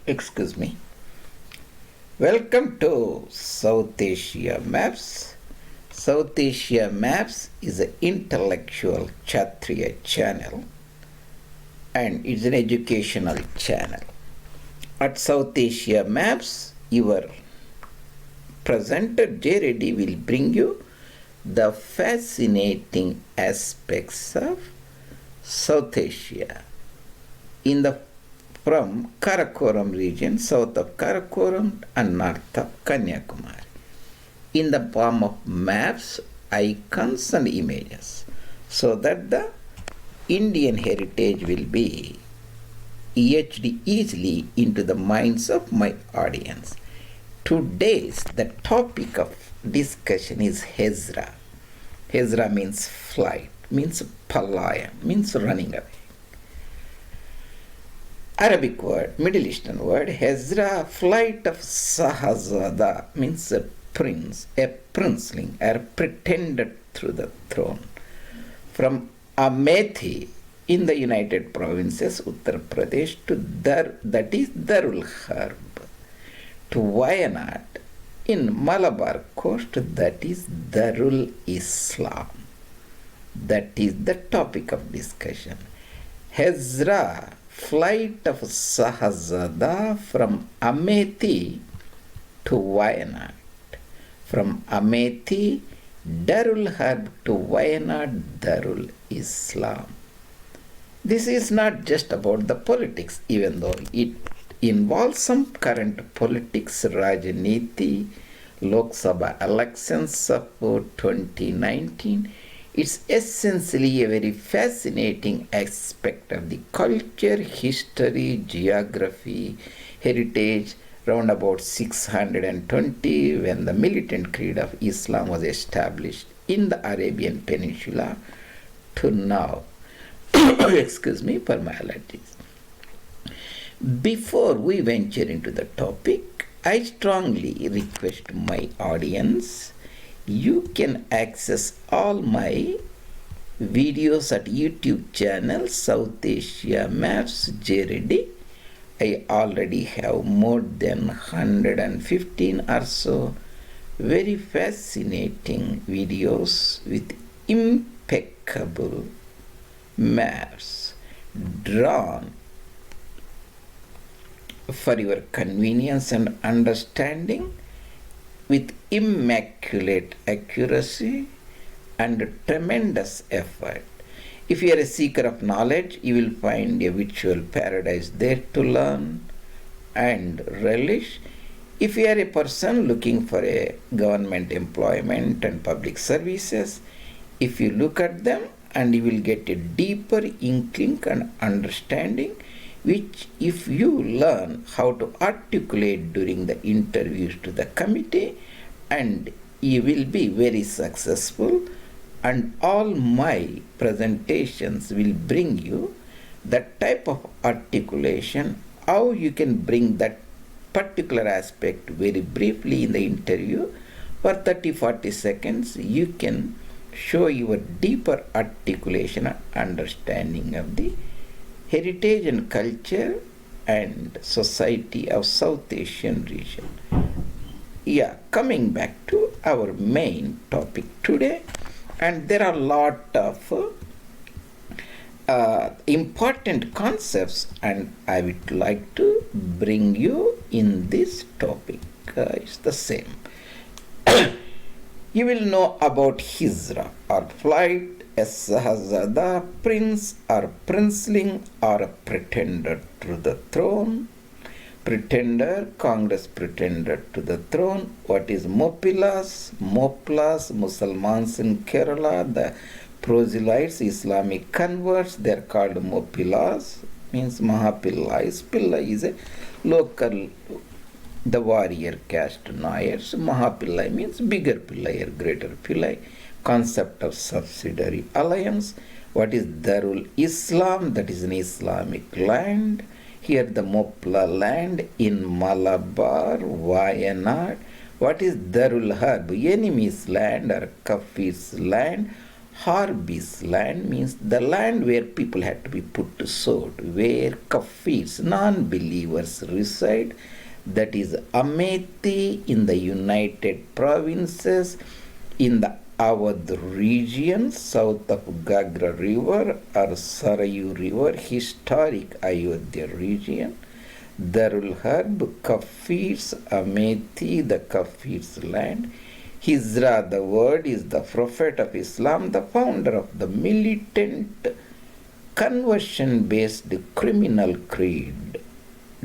Excuse me. Welcome to South Asia Maps. South Asia Maps is an intellectual Kshatriya channel and it's an educational channel. At South Asia Maps, your presenter J. Reddy will bring you the fascinating aspects of South Asia from Karakoram region, south of Karakoram and north of Kanyakumari, in the form of maps, icons and images, so that the Indian heritage will be etched easily into the minds of my audience. Today's the topic of discussion is Hijra. Hijra means flight, means palaya, means running away. Arabic word, Middle Eastern word, Hijra, flight of Shahzada, means a prince, a princeling, or pretended through the throne. From Amethi in the United Provinces, Uttar Pradesh, to that is Darul Harb, to Wayanad in Malabar coast, that is Darul Islam. That is the topic of discussion. Hijra, flight of Shahzada from Amethi to Wayanad. From Amethi, Darul Harb to Wayanad, Darul Islam. This is not just about the politics, even though it involves some current politics, Rajniti, Lok Sabha elections of 2019. It's essentially a very fascinating aspect of the culture, history, geography, heritage, round about 620 when the militant creed of Islam was established in the Arabian Peninsula to now. Excuse me for my allergies. Before we venture into the topic, I strongly request my audience, you can access all my videos at YouTube channel South Asia Maps J. Reddy. I already have more than 115 or so very fascinating videos with impeccable maps drawn for your convenience and understanding with immaculate accuracy and tremendous effort. If you are a seeker of knowledge, you will find a virtual paradise there to learn and relish. If you are a person looking for a government employment and public services, if you look at them and you will get a deeper inkling and understanding, which if you learn how to articulate during the interviews to the committee, and you will be very successful, and all my presentations will bring you that type of articulation, how you can bring that particular aspect very briefly in the interview for 30-40 seconds, you can show your deeper articulation and understanding of the heritage and culture and society of South Asian region. Coming back to our main topic today, and there are a lot of important concepts, and I would like to bring you in this topic. It's the same. You will know about Hijra or flight, a Shahzada, prince or princeling or a pretender to the throne. Pretender, Congress pretender to the throne. What is Mappilas? Muslims in Kerala, the proselytes, Islamic converts, they are called Mappilas, means Mahapillais. Pilla is a local, the warrior caste Nayars. Mahapillai means bigger Pillai or greater Pillai. Concept of subsidiary alliance. What is Darul Islam? That is an Islamic land. Here the Mopla land in Malabar, Wayanad. What is Darul Harb? Enemy's land or Kafir's land. Harbi's land means the land where people had to be put to sword, where Kafirs, non-believers, reside. That is Amethi in the United Provinces, in the Aودh region, south of Gagra River or Saryu River, historic Ayodhya region. Darul Harb, Kafirs, Amethi, the Kafirs land. Hijra, the word, is the prophet of Islam, the founder of the militant conversion-based criminal creed,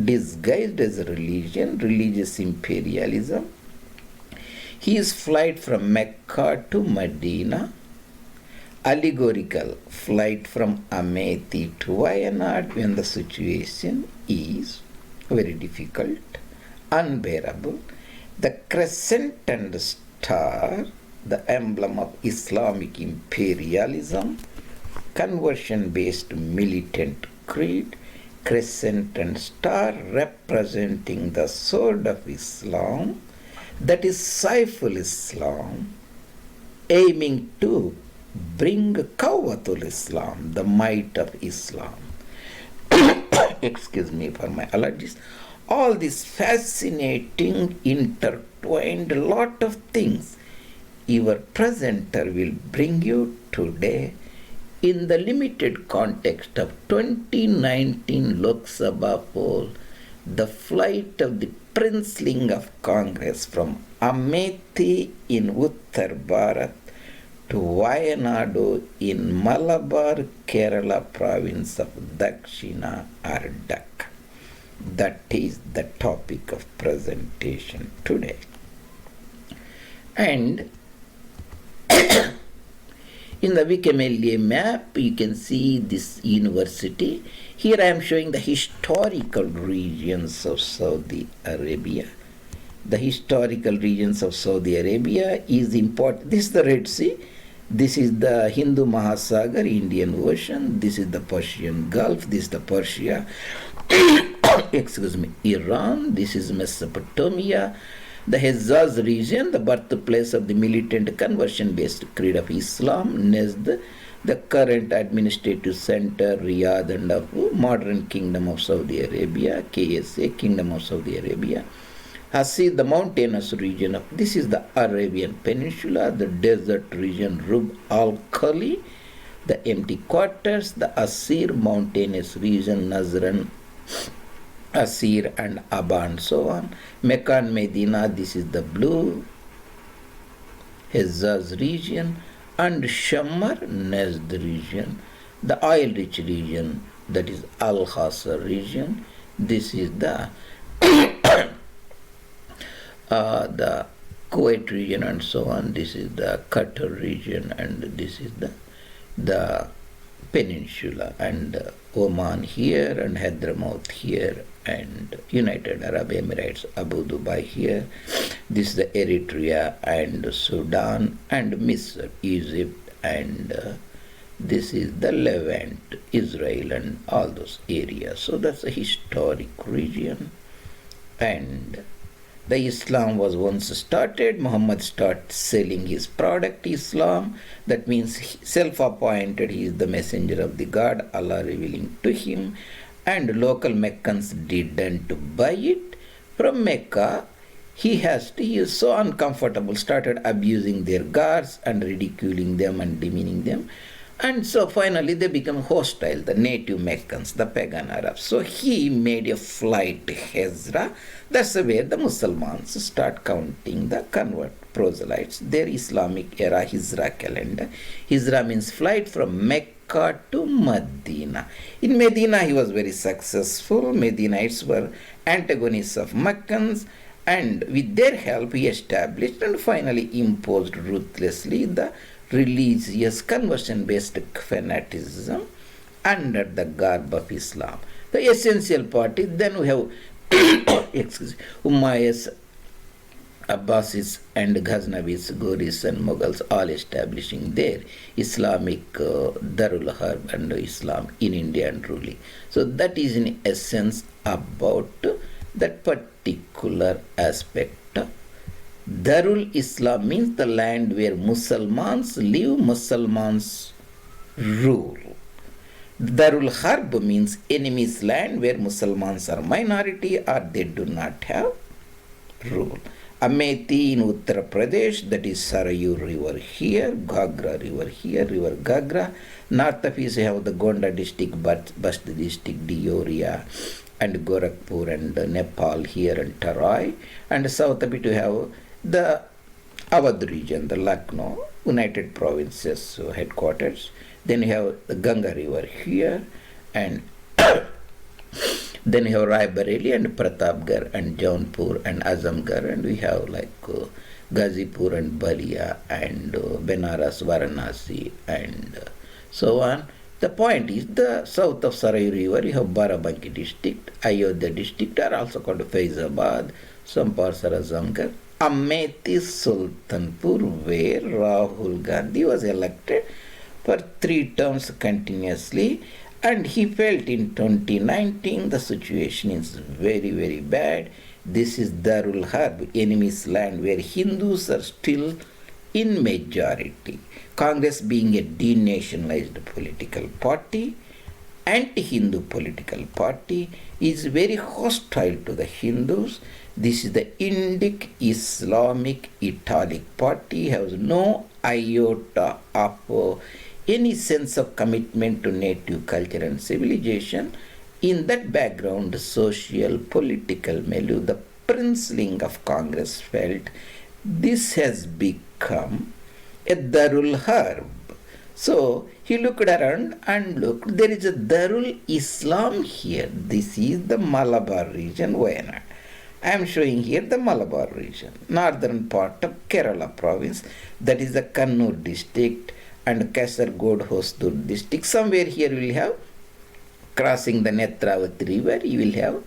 disguised as a religion, religious imperialism. His flight from Mecca to Medina, allegorical flight from Amethi to Wayanad when the situation is very difficult, unbearable. The crescent and star, the emblem of Islamic imperialism, conversion-based militant creed, crescent and star representing the sword of Islam, that is Saiful Islam, aiming to bring Qawwatul Islam, the might of Islam. Excuse me for my allergies. All this fascinating, intertwined lot of things your presenter will bring you today in the limited context of 2019 Lok Sabha poll, the flight of the princeling of Congress from Amethi in Uttar Bharat to Wayanadu in Malabar, Kerala province of Dakshina or Dak. That is the topic of presentation today. And in the Wikimedia map, you can see this university. Here I am showing the historical regions of Saudi Arabia. The historical regions of Saudi Arabia is important. This is the Red Sea. This is the Hindu Mahasagar, Indian Ocean. This is the Persian Gulf. This is the Persia. Iran. This is Mesopotamia. The Hejaz region, the birthplace of the militant conversion-based creed of Islam. Najd, the current administrative center, Riyadh, and of modern Kingdom of Saudi Arabia, KSA, Kingdom of Saudi Arabia. Hasid, the mountainous region of, this is the Arabian Peninsula, the desert region, Rub al-Khali, the empty quarters, the Asir mountainous region, Nazran, Asir and Abba and so on. Mecca and Medina, this is the blue, Hejaz region, and Shamar, Najd region, the oil-rich region, that is Al-Khasar region. This is the the Kuwait region and so on. This is the Qatar region, and this is the peninsula, and Oman here, and Hyderabad here, and United Arab Emirates, Abu Dhabi here. This is the Eritrea and Sudan and Misr, Egypt, and this is the Levant, Israel, and all those areas. So that's a historic region. And the Islam was once started. Muhammad started selling his product, Islam. That means self-appointed, he is the messenger of the God, Allah revealing to him. And local Meccans didn't buy it. From Mecca, he is so uncomfortable, started abusing their gods and ridiculing them and demeaning them. And so finally they become hostile, the native Meccans, the pagan Arabs. So he made a flight, Hijra. That's where the Muslims start counting the convert proselytes, their Islamic era Hijra calendar. Hijra means flight from Mecca to Medina. In Medina he was very successful. Medinites were antagonists of Meccans, and with their help he established and finally imposed ruthlessly the religious conversion-based fanaticism under the garb of Islam. The essential part is then we have Umayyads, Abbasids and Ghaznavids, Ghurids and Mughals all establishing their Islamic Darul Harb and Islam in India and ruling. So that is in essence about that particular aspect of Darul Islam means the land where Muslims live, Muslims rule. Darul Harb means enemy's land where Muslims are minority or they do not have rule. Amethi in Uttar Pradesh, that is Saryu River here, Ghagra River here, River Ghagra. North of it you have the Gonda district, Bast district, Dioria, and Gorakhpur and Nepal here and Tarai. And south of it you have the Awadh region, the Lucknow, United Provinces headquarters. Then you have the Ganga River here, and then you have Raebareli and Pratapgarh and Jaunpur and Azamgarh, and we have like Ghazipur and Balia and Benaras, Varanasi, and so on. The point is, the south of Saryu River, you have Barabanki district, Ayodhya district are also called Faizabad, some parts are Azamgarh. Amethi Sultanpur, where Rahul Gandhi was elected for 3 terms continuously, and he felt in 2019 the situation is very, very bad. This is Darul Harb, enemy's land, where Hindus are still in majority. Congress being a denationalized political party, anti-Hindu political party, is very hostile to the Hindus. This is the Indic Islamic Italic party, has no iota of any sense of commitment to native culture and civilization. In that background, social, political milieu, the princeling of Congress felt this has become a Darul Harb. So he looked around and looked, there is a Darul Islam here. This is the Malabar region, Wayanad. I am showing here the Malabar region, northern part of Kerala province, that is the Kannur district and Kasaragod district. Somewhere here we will have, crossing the Netravati river, you will have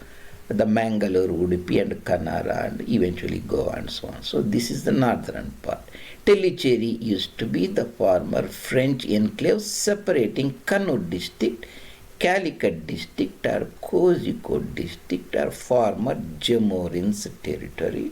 the Mangalore, Udupi and Kannara and eventually Goa and so on. So this is the northern part. Tellicherry used to be the former French enclave separating Kannur district, Calicut district or Kozhikode district or former Jamorin's territory,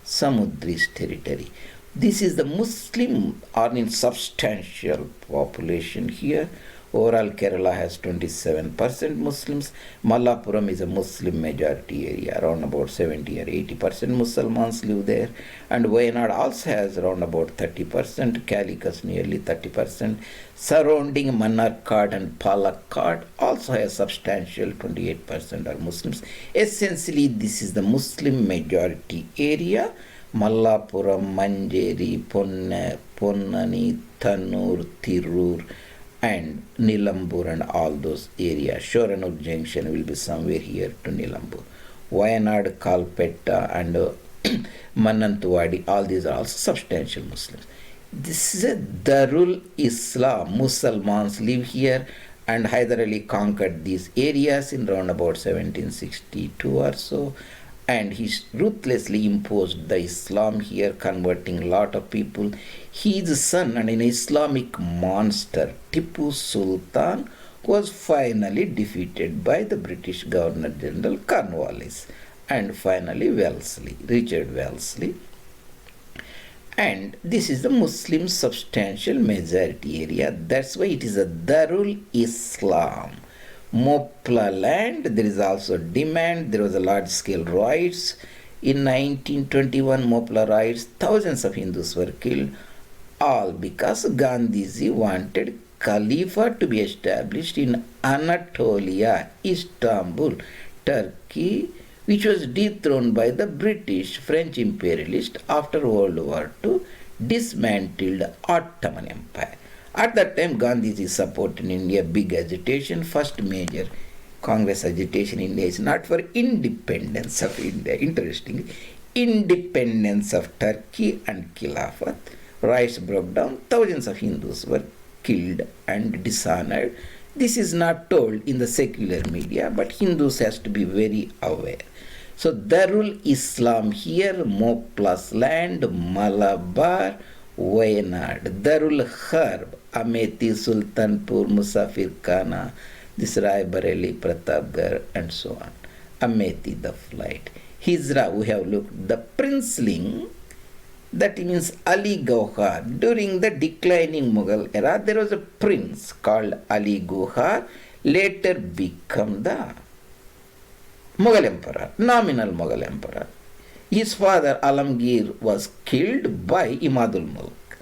Samudri's territory. This is the Muslim or insubstantial population here. Overall, Kerala has 27% Muslims. Malappuram is a Muslim majority area, around about 70 or 80% Muslims live there. And Wayanad also has around about 30%, Calicut nearly 30%. Surrounding Manarkad and Palakkad also has substantial 28% are Muslims. Essentially, this is the Muslim majority area. Malappuram, Manjeri, Ponnani, Tannur, Tirur, and Nilambur and all those areas. Shoranur Junction will be somewhere here to Nilambur. Wayanad, Kalpetta and Manantwadi, all these are also substantial Muslims. This is a Darul Islam. Muslims live here, and Hyder Ali conquered these areas in round about 1762 or so, and he ruthlessly imposed the Islam here, converting a lot of people. His son and an Islamic monster, Tipu Sultan, was finally defeated by the British Governor General Cornwallis and finally Wellesley, Richard Wellesley. And this is the Muslim substantial majority area. That's why it is a Darul Islam. Mopla land, there is also demand. There was a large scale riots. In 1921, Mopla riots, thousands of Hindus were killed, all because Gandhiji wanted Khalifa to be established in Anatolia, Istanbul, Turkey, which was dethroned by the British French imperialists after World War II, dismantled the Ottoman Empire. At that time, Gandhiji supported in India big agitation. First major Congress agitation in India is not for independence of India. Interestingly, independence of Turkey and Khilafat. Riots broke down. Thousands of Hindus were killed and dishonored. This is not told in the secular media, but Hindus has to be very aware. So Darul Islam here, Mopla's land, Malabar, Wayanad, Darul Harb, Amethi, Sultanpur, Musafir Khana, this Raebareli, Pratapgarh, and so on. Amethi the flight. Hijra, we have looked, the princeling That means Ali Gauhar. During the declining Mughal era, there was a prince called Ali Gauhar, later become the Mughal emperor, nominal Mughal emperor. His father Alamgir was killed by Imadul Mulk,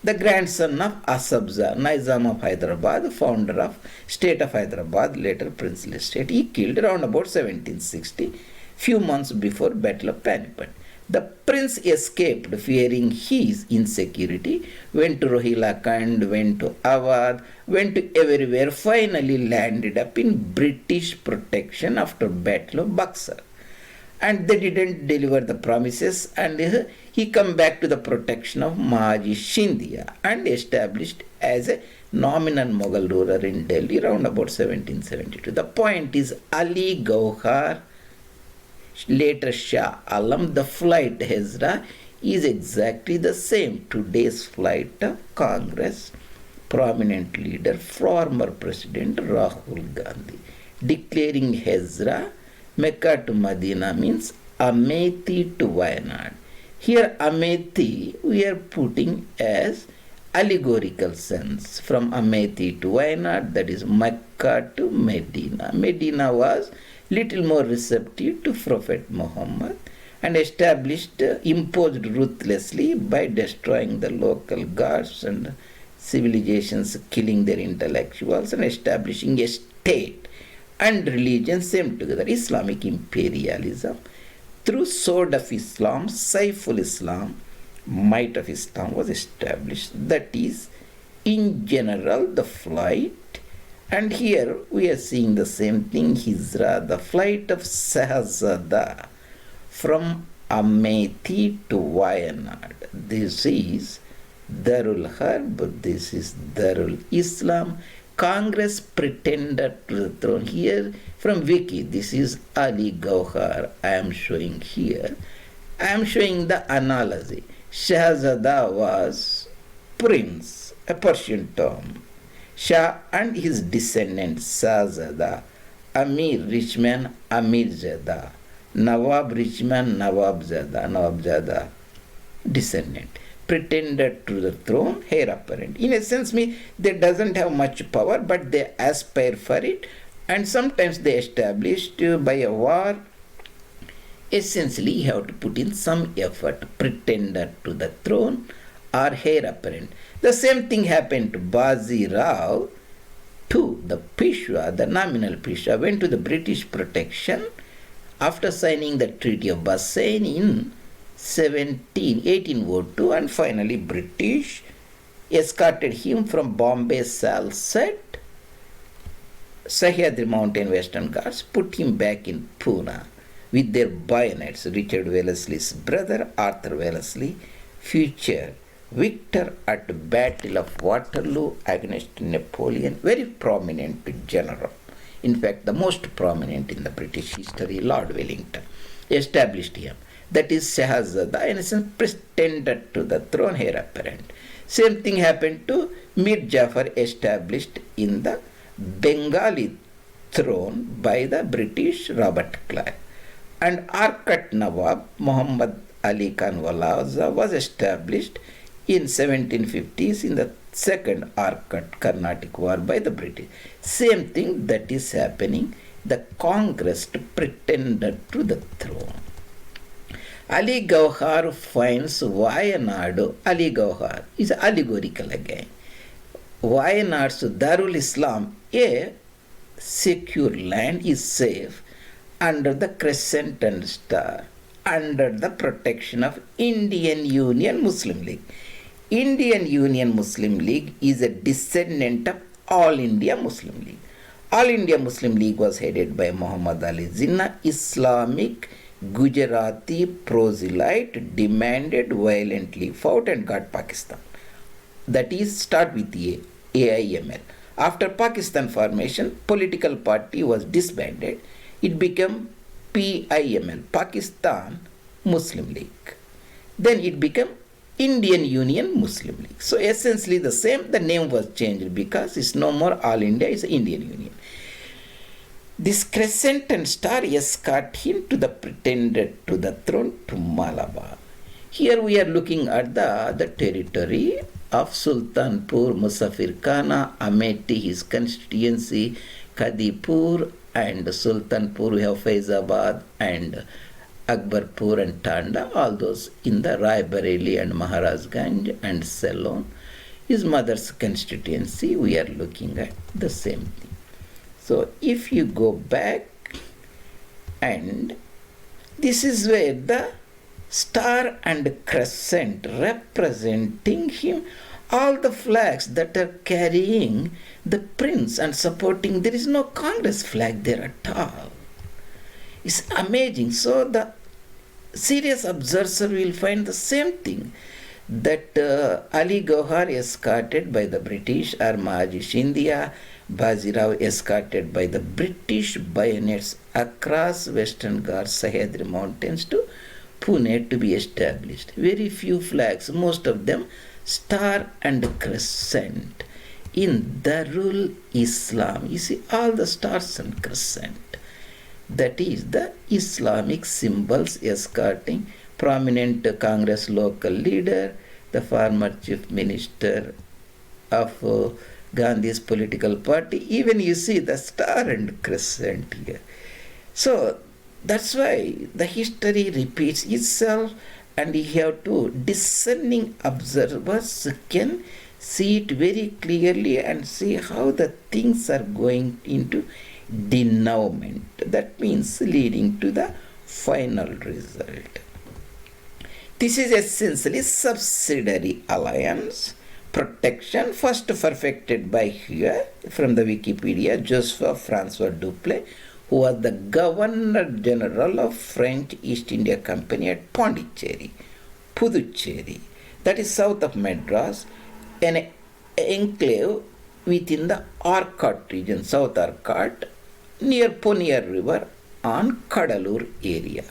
the grandson of Asabza, Nizam of Hyderabad, founder of state of Hyderabad, later princely state. He killed around about 1760, few months before Battle of Panipat. The prince escaped, fearing his insecurity, went to Rohilakand, went to Awadh, went to everywhere, finally landed up in British protection after Battle of Buxar. And they didn't deliver the promises, and he come back to the protection of Mahaji Scindia and established as a nominal Mughal ruler in Delhi around about 1772. The point is Ali Gauhar, later Shah Alam, the flight Hezra is exactly the same. Today's flight of Congress, prominent leader, former President Rahul Gandhi, declaring Hezra, Mecca to Medina means Amethi to Wayanad. Here Amethi we are putting as allegorical sense from Amethi to Wayanad, that is Mecca to Medina. Medina was little more receptive to Prophet Muhammad and imposed ruthlessly by destroying the local gods and civilizations, killing their intellectuals and establishing a state and religion same together. Islamic imperialism through sword of Islam, Saiful Islam, might of Islam was established. That is in general the flight. And here we are seeing the same thing, Hijra, the flight of Shahzada from Amethi to Wayanad. This is Darul Harb, this is Darul Islam. Congress pretended to the throne. Here from Wiki, this is Ali Gauhar. I am showing here. I am showing the analogy. Shahzada was prince, a Persian term. Shah and his descendant Shahzada, Amir, rich man, Amirzada, Nawab, rich man, Nawabzada, descendant, pretended to the throne, heir apparent. In a sense, they doesn't have much power, but they aspire for it, and sometimes they established by a war. Essentially, you have to put in some effort, pretender to the throne or heir apparent. The same thing happened to Bazi Rao, to the Peshwa, the nominal Peshwa, went to the British protection after signing the Treaty of Bassein in 1802, and finally British escorted him from Bombay Salsette, Sahyadri Mountain Western Ghats, put him back in Pune with their bayonets. Richard Wellesley's brother, Arthur Wellesley, future victor at Battle of Waterloo against Napoleon, very prominent general. In fact, the most prominent in the British history, Lord Wellington, established him. That is Shahzada, in a sense, pretended to the throne, heir apparent. Same thing happened to Mir Jafar, established in the Bengali throne by the British Robert Clive. And Arcot Nawab, Muhammad Ali Khan Walaza, was established in 1750s in the second Arcot Carnatic War by the British. Same thing that is happening. The Congress pretended to the throne. Ali Gauhar finds Wayanad. Ali Gauhar is allegorical again. Wayanad's Darul Islam, a secure land, is safe under the crescent and star, under the protection of Indian Union Muslim League. Indian Union Muslim League is a descendant of All India Muslim League. All India Muslim League was headed by Muhammad Ali Jinnah, Islamic Gujarati proselyte, demanded, violently fought and got Pakistan. That is, start with the AIML. After Pakistan formation, political party was disbanded. It became PIML, Pakistan Muslim League. Then it became Indian Union Muslim League. So essentially the same, the name was changed because it's no more All India, it's Indian Union. This crescent and star escort him to the pretended to the throne to Malabar. Here we are looking at the territory of Sultanpur, Musafir Khana, Amethi, his constituency, Kadipur, and Sultanpur, we have Faizabad and Akbarpur and Tanda, all those in the Raebareli and Maharajganj and Ceylon. His mother's constituency, we are looking at the same thing. So if you go back, and this is where the star and crescent representing him, all the flags that are carrying the prince and supporting, there is no Congress flag there at all. It's amazing. So the serious observer will find the same thing, that Ali Gauhar escorted by the British, or Mahaji Scindia, Bajirao escorted by the British bayonets across Western Ghats, Sahyadri mountains to Pune to be established. Very few flags, most of them star and crescent. In Darul Islam, you see all the stars and crescent. That is the Islamic symbols escorting prominent Congress local leader, the former chief minister of Gandhi's political party. Even you see the star and crescent here. So that's why the history repeats itself, and you have to discerning observers can see it very clearly and see how the things are going into denouement. That means leading to the final result. This is essentially subsidiary alliance protection, first perfected by here from the Wikipedia, Joseph Francois Dupleix, who was the Governor General of French East India Company at Pondicherry, Puducherry, that is south of Madras, an enclave within the Arcot region, South Arcot, near Ponier River on Kadalur area.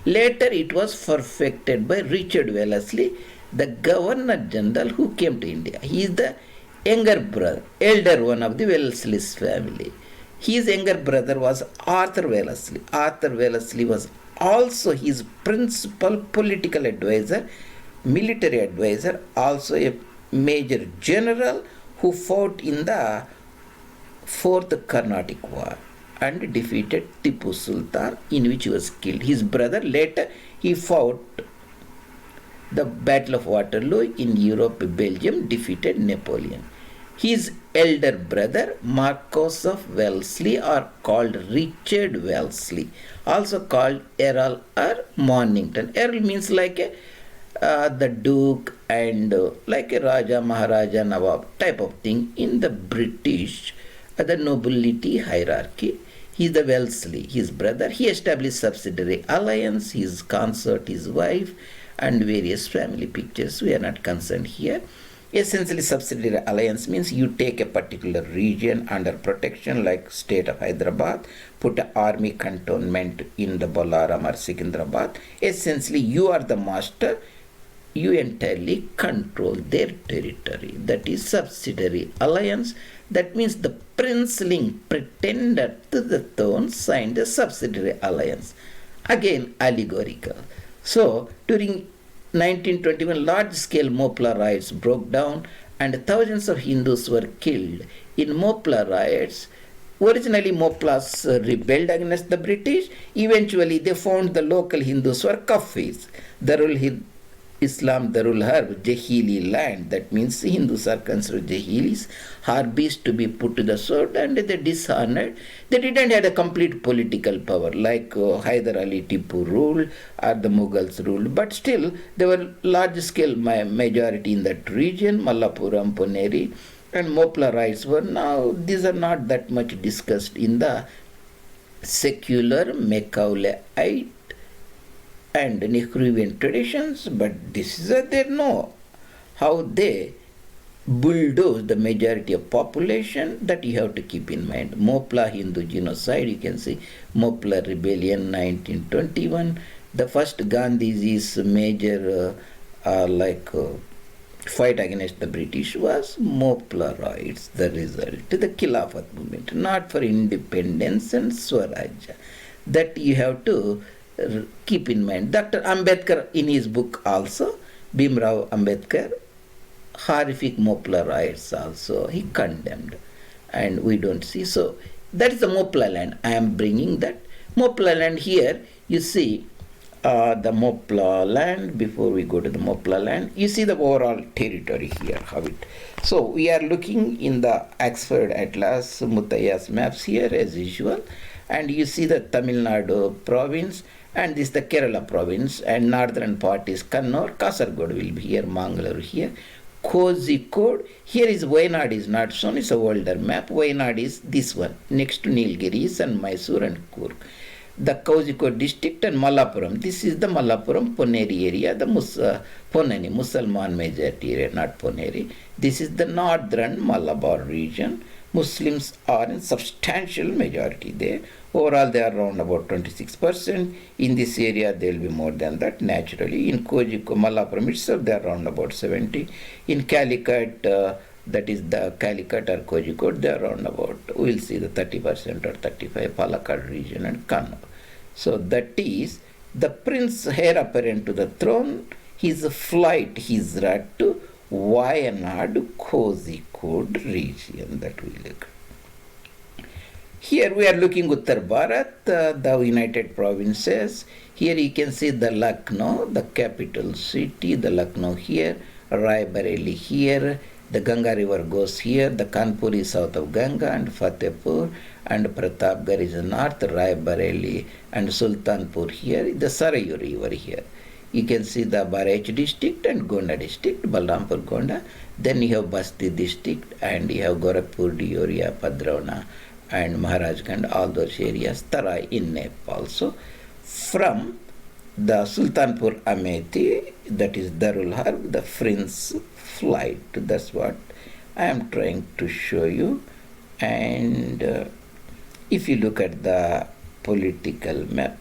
Later it was perfected by Richard Wellesley, the Governor General who came to India. He is the younger brother, elder one of the Wellesley's family. His younger brother was Arthur Wellesley. Arthur Wellesley was also his principal political advisor, military advisor, also a major general who fought in the Fourth Carnatic War and defeated Tipu Sultan, in which he was killed. His brother later he fought the Battle of Waterloo in Europe, Belgium, defeated Napoleon. His elder brother Marquess of Wellesley, or called Richard Wellesley, also called Earl or Mornington. Earl means like the Duke and like a Raja, Maharaja, Nawab type of thing in the British, the nobility hierarchy. He is the Wellesley, his brother. He established subsidiary alliance, his consort, his wife, and various family pictures. We are not concerned here. Essentially, subsidiary alliance means you take a particular region under protection, like state of Hyderabad, put an army cantonment in the Bolaram or Secunderabad. Essentially, you are the master. You entirely control their territory. That is subsidiary alliance. That means the princeling pretender to the throne signed a subsidiary alliance. Again, allegorical. So, during 1921, large-scale Mopla riots broke down and thousands of Hindus were killed in Mopla riots. Originally, Moplas rebelled against the British. Eventually, they found the local Hindus were Kafirs. Darul Islam, Darul Harb, Jahili land. That means Hindus are considered Jahilis, Harbis to be put to the sword, and they dishonored. They didn't have a complete political power like Hyder Ali Tipu ruled or the Mughals ruled, but still there were large-scale majority in that region, Malappuram, Poneri, and Mopla riots were now. These are not that much discussed in the secular Macaulayite and Nehruvian traditions, but this is they know how they bulldoze the majority of population. That you have to keep in mind. Mopla Hindu genocide, you can see Mopla Rebellion 1921. The first Gandhiji's major fight against the British was Mopla riots, the result, the Khilafat movement, not for independence and Swaraj. That you have to Keep in mind, Dr. Ambedkar in his book also, Bhimrao Ambedkar, horrific Mopla riots also, he condemned. And we don't see. So that is the Mopla land. I am bringing that. Mopla land here, you see the Mopla land. Before we go to the Mopla land, you see the overall territory here, how it. So we are looking in the Oxford Atlas, Mutayya's maps here as usual. And you see the Tamil Nadu province, and this is the Kerala province, and northern part is Kannur, Kasaragod will be here, Mangalore here. Kozhikode, here is Wayanad is not shown, it's a older map. Wayanad is this one, next to Nilgiris and Mysore and Coorg. The Kozhikode district and Malappuram, this is the Malappuram Poneri area, the Ponani, Musalman majority area, not Poneri. This is the northern Malabar region. Muslims are in substantial majority there. Overall, they are around about 26%. In this area, there will be more than that naturally. In Kozhikode, Malappuram itself, they are around about 70. In Calicut, that is the Calicut or Kozhikode, they are around about, we will see the 30% or 35%, Palakkad region and Kannur. So that is the prince heir apparent to the throne, his flight, his hijrat to Wayanad Kozhikode region that we look. Here we are looking Uttar Bharat, the United Provinces. Here you can see the Lucknow, the capital city, the Lucknow here, Raebareli here, the Ganga river goes here, the Kanpur is south of Ganga and Fatehpur, and Pratapgarh is north, Raebareli and Sultanpur here, the Saryu River here. You can see the Baraj district and Gonda district, Balrampur Gonda. Then you have Basti district and you have Gorakhpur, Deoria, Padravna and Maharajganj, all those areas, Tarai in Nepal. So from the Sultanpur Amethi, that is Darul Harb, the Prince flight, that's what I am trying to show you. And if you look at the political map,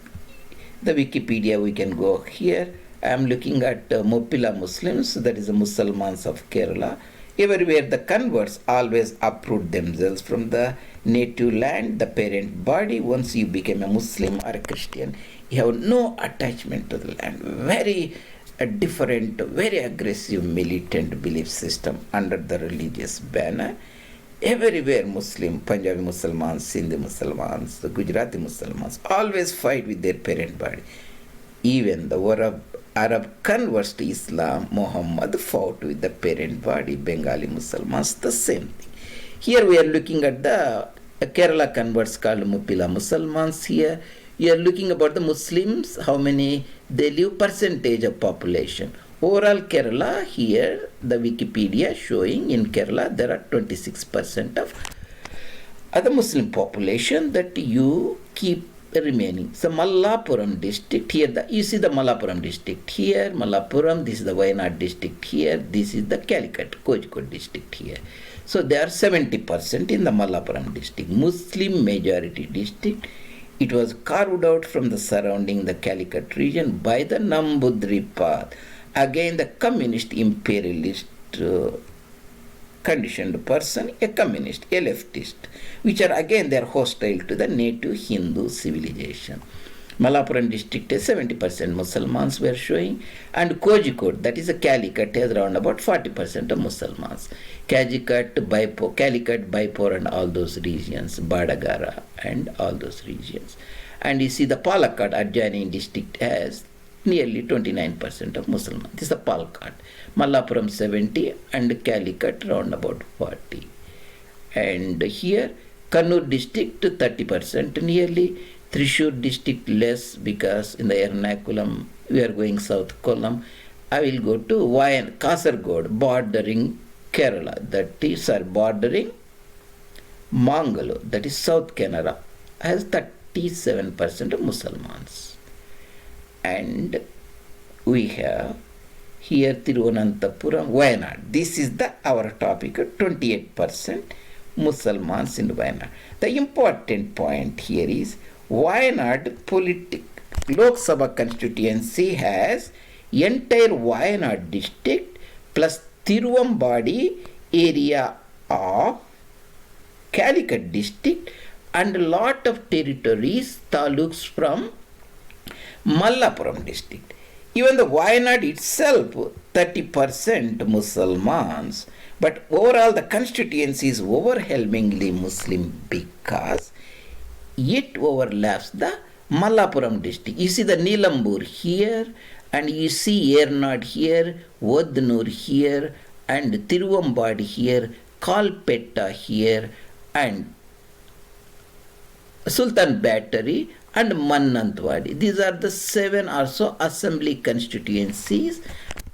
the Wikipedia, we can go here. I am looking at Mappila Muslims, that is the Musalmans of Kerala. Everywhere the converts always uproot themselves from the native land, the parent body. Once you become a Muslim or a Christian, you have no attachment to the land. Very different, very aggressive militant belief system under the religious banner. Everywhere Muslim, Punjabi Muslims, Sindhi Muslims, the Gujarati Muslims always fight with their parent body. Even the Arab converts to Islam, Muhammad fought with the parent body, Bengali Muslims, the same thing. Here we are looking at the Kerala converts called Mappila Muslims. Here we are looking about the Muslims, how many they live, percentage of population. Overall Kerala, here the Wikipedia showing in Kerala there are 26% of other Muslim population that you keep remaining. So Malappuram district, here you see the Malappuram district here, Malappuram, this is the Wayanad district here, this is the Calicut, Kozhikode district here. So there are 70% in the Malappuram district, Muslim majority district. It was carved out from the surrounding the Calicut region by the Nambudripad. Again the communist imperialist conditioned person, a communist, a leftist, which are again they are hostile to the native Hindu civilization. Malappuram district is 70% Muslims were showing, and Kozhikode, that is a Calicut, has around about 40% of Muslims. Calicut, Baipur and all those regions, Badagara and all those regions. And you see the Palakkad adjoining district has nearly 29% of Muslims. This is the Palakkad. Malappuram 70 and Calicut around about 40. And here Kannur district 30% nearly, Thrissur district less because in the Ernakulam we are going South Kollam. I will go to Wayanad Kasaragod bordering Kerala, that is bordering Mangalore, that is South Canara, has 37% of Muslims. And we have here Thiruvananthapuram, Wayanad. This is our topic, 28% Muslims in Wayanad. The important point here is Wayanad Lok Sabha constituency has entire Wayanad district plus Tiruvambadi area of Calicut district and a lot of territories, taluks from Malappuram district. Even the Wayanad itself, 30% Muslims, but overall the constituency is overwhelmingly Muslim because it overlaps the Malappuram district. You see the Nilambur here, and you see Ernad here, Vodnur here, and Tiruvambadi here, Kalpetta here, and Sultan Battery and Mannantwadi. These are the 7 or so assembly constituencies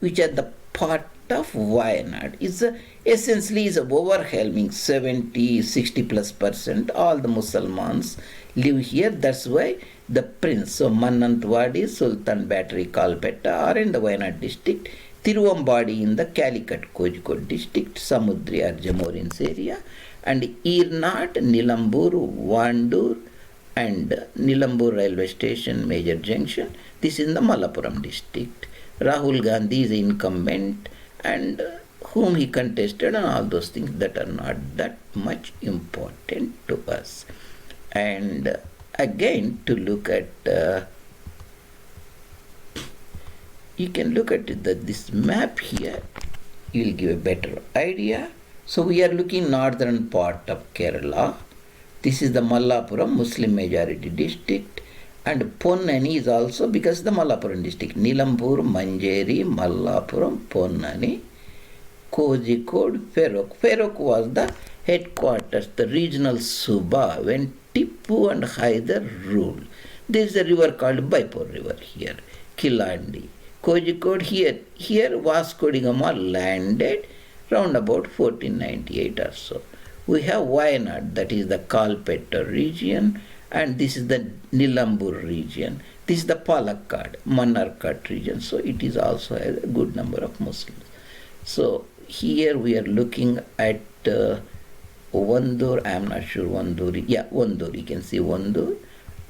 which are the part of Wayanad. It's essentially is overwhelming 60+ % all the Muslims live here. That's why the prince, so Mannantwadi, Sultan Battery, Kalpetta are in the Wayanad district, Tiruvambadi in the Calicut Kozhikode district, Samudri or Jamorins area, and Irnad, Nilambur, Vandur, and Nilambur railway station, major junction. This is in the Malappuram district. Rahul Gandhi is incumbent, and whom he contested, and all those things that are not that much important to us. And again, to look at, you can look at this map here, you will give a better idea. So we are looking northern part of Kerala. This is the Malappuram Muslim majority district, and Ponnani is also because the Malappuram district. Nilambur, Manjeri, Malappuram, Ponnani, Kozhikode, Ferok. Ferok was the headquarters, the regional Suba when Tippu and Hyder ruled. There is a river called Baipur River here, Kilandi. Kozhikode here Vasco da Gama landed round about 1498 or so. We have Wayanad, that is the Kalpetta region, and this is the Nilambur region. This is the Palakkad, Mannarkad region. So it is also a good number of Muslims. So here we are looking at Vandur. I am not sure Vandur. Yeah, Vandur. You can see Vandur,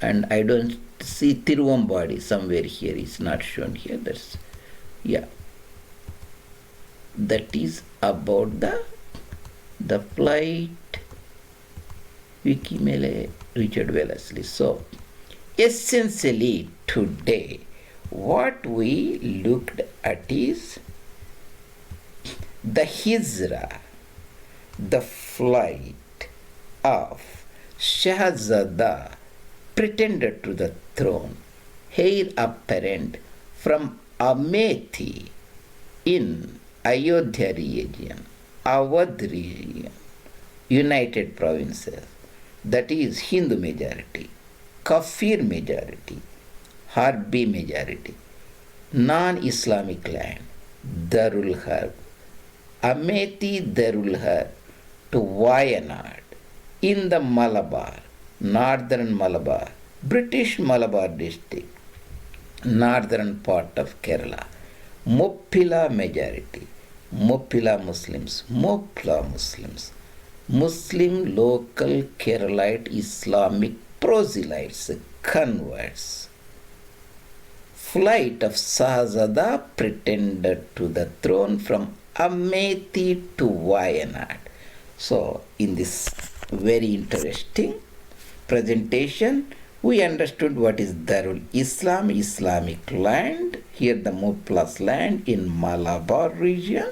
and I don't see Tiruvambadi somewhere here. It's not shown here. That's that is about the flight. Wiki Mele, Richard Wellesley. So essentially today what we looked at is the hijra, the flight of Shahzada pretended to the throne, heir apparent from Amethi in Ayodhya region, Awadh region, United Provinces, that is Hindu majority, Kafir majority, Harbi majority, non-Islamic land, Darul Harb, Amethi Darul Harb to Wayanad in the Malabar, northern Malabar, British Malabar district, northern part of Kerala, Mappila majority, Mappila Muslims, Muslim local Keralite Islamic proselytes, converts. Flight of Shahzada pretended to the throne from Amethi to Wayanad. So in this very interesting presentation, we understood what is Darul Islam, Islamic land, here the Mappilas land in Malabar region,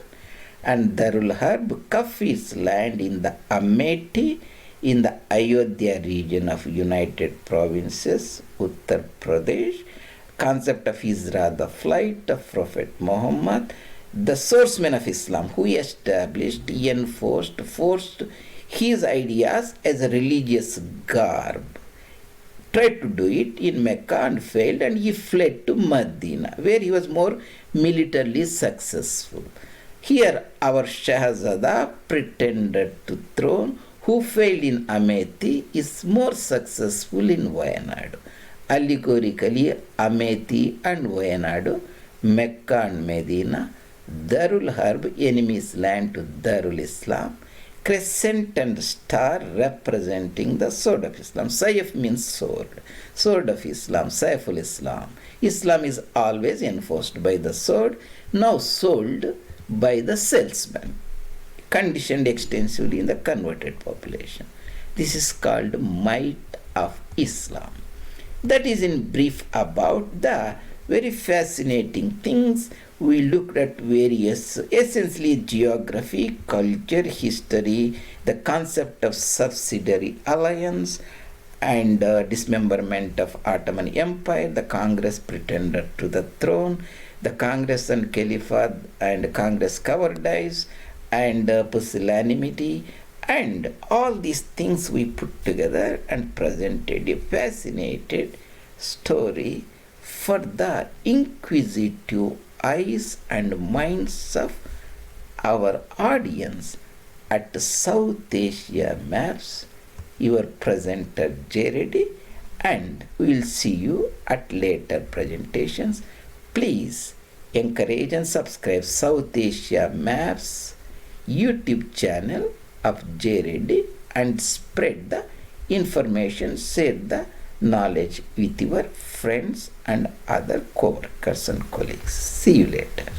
and Darul Harb, Kafir's land in the Amethi in the Ayodhya region of United Provinces, Uttar Pradesh. Concept of Hijra, the flight of Prophet Muhammad, the sourceman of Islam, who established, enforced, forced his ideas as a religious garb. Tried to do it in Mecca and failed, and he fled to Medina, where he was more militarily successful. Here our Shahzada pretended to throne, who failed in Amethi, is more successful in Wayanad. Allegorically, Amethi and Wayanad, Mecca and Medina, Darul Harb, enemy's land to Darul Islam, crescent and star representing the sword of Islam. Saif means sword. Sword of Islam, Saiful Islam. Islam is always enforced by the sword, now sold by the salesman, conditioned extensively in the converted population. This is called might of Islam. That is in brief about the very fascinating things. We looked at various, essentially geography, culture, history, the concept of subsidiary alliance, and dismemberment of Ottoman Empire, the Congress pretender to the throne, the Congress and Caliphate and Congress cowardice, and pusillanimity, and all these things we put together and presented a fascinated story for the inquisitive eyes and minds of our audience at South Asia Maps. Your presenter J. and we will see you at later presentations. Please encourage and subscribe South Asia Maps YouTube channel of J. and spread the information, share the knowledge with your friends and other co-workers and colleagues. See you later.